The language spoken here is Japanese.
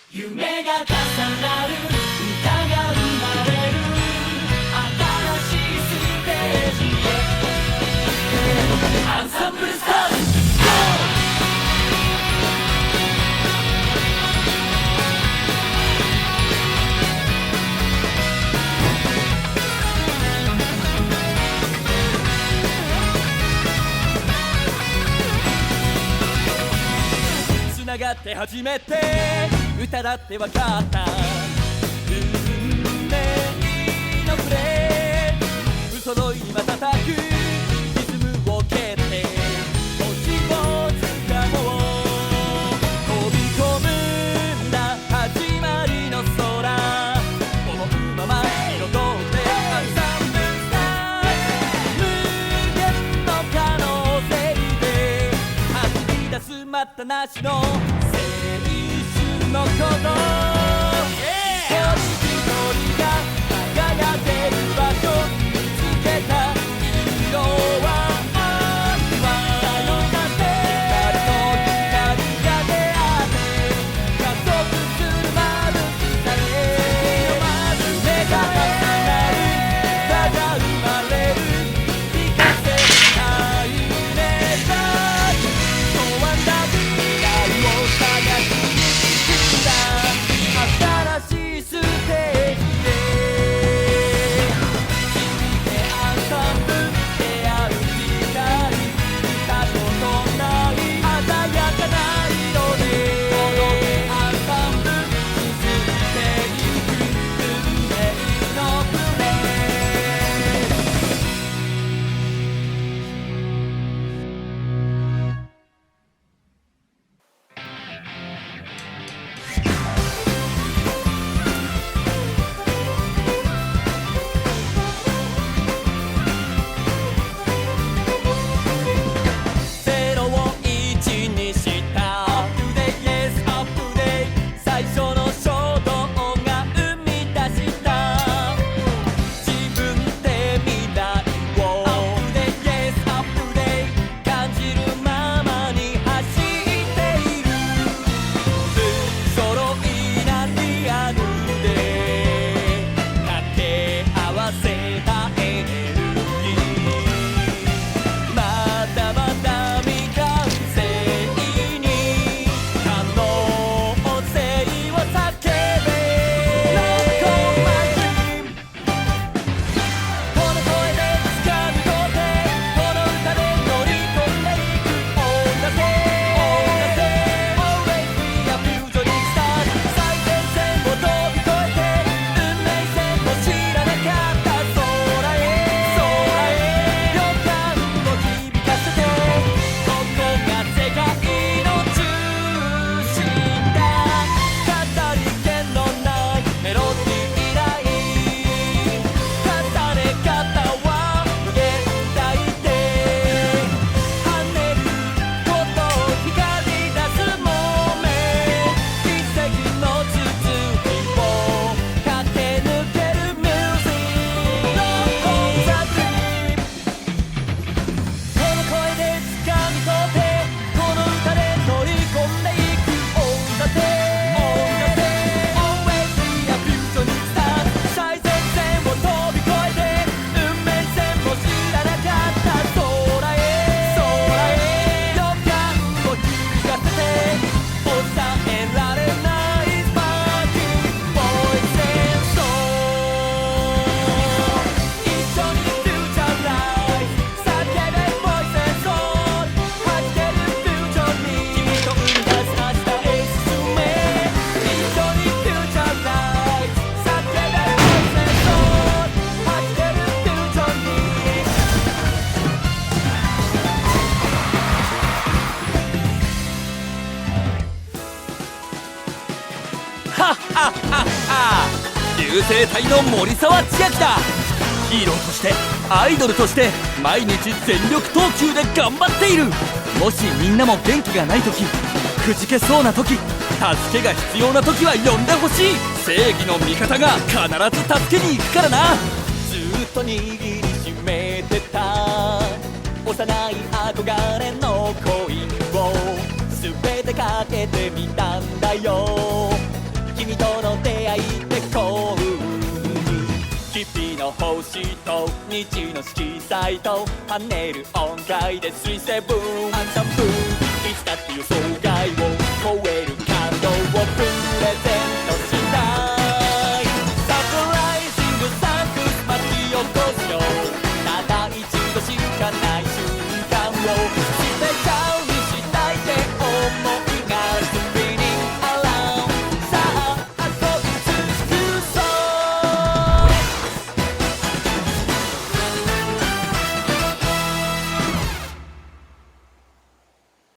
夢が重なる歌が生まれる新しいステージへアンサンブルスターズ繋がって初めて歌だってわかった運命のプレー不揃いに瞬くリズムを蹴って星を掴もう飛び込むんだ始まりの空思うまま彩ってアンサンブルスター無限の可能性で走り出す待ったなしの青春のこと一人一人が輝ける場所見つけた色はさよなて光と光が出会って加速するまぶしさへ夢が重なる歌が生まれる聞かせたい願い永遠な未来を探しに行くんだ新しいステージへ君でアンサンブル出会う時代歌ととない鮮やかな色で届けアンサンブル続いていく運命のプレゼロを1にしたアップデイイエスアップデイ最初の衝動が生み出した自分で未来をアップデイイエスアップデイ感じるままに走っている不揃いなリアルで掛け合わせたエネルギーまだまだ未完成に可能性を叫べ Look on my dream この声で掴み取ってこの歌で乗り込んでいく On the day Always be a future star 最前線を飛び越えて運命線も知らなかった空へ予感を響かせてここが世界の中心だ語りけのないメロディーライン重ね方は無限大で跳ねることを光り出すモーメント奇跡の続きを駆け抜けるミュージック Rock on the dream この声で掴み取ってこの歌で乗り込んでいく On the day Always be a future star 最前線を飛び越えて運命線も知らなかった空へ予感を響かせて抑えられないスパーキングボイス演奏一緒にフューチャーライフ叫べボイス演奏弾けるフューチャーに君と生み出す明日へ進め一緒にフューチャーライフ叫べボイス演奏弾けるフューチャーにはっはっはっは流星隊の森沢千秋だヒーローとしてアイドルとして毎日全力投球で頑張っているもしみんなも元気がない時くじけそうな時助けが必要な時は呼んでほしい正義の味方が必ず助けに行くからなずっと握りしめてた幼い憧れの恋を全てかけてみたんだよの星と日の色彩と跳ねる音階で水星ブーンアンサンブーいつだって予想外を超える感動をプレゼント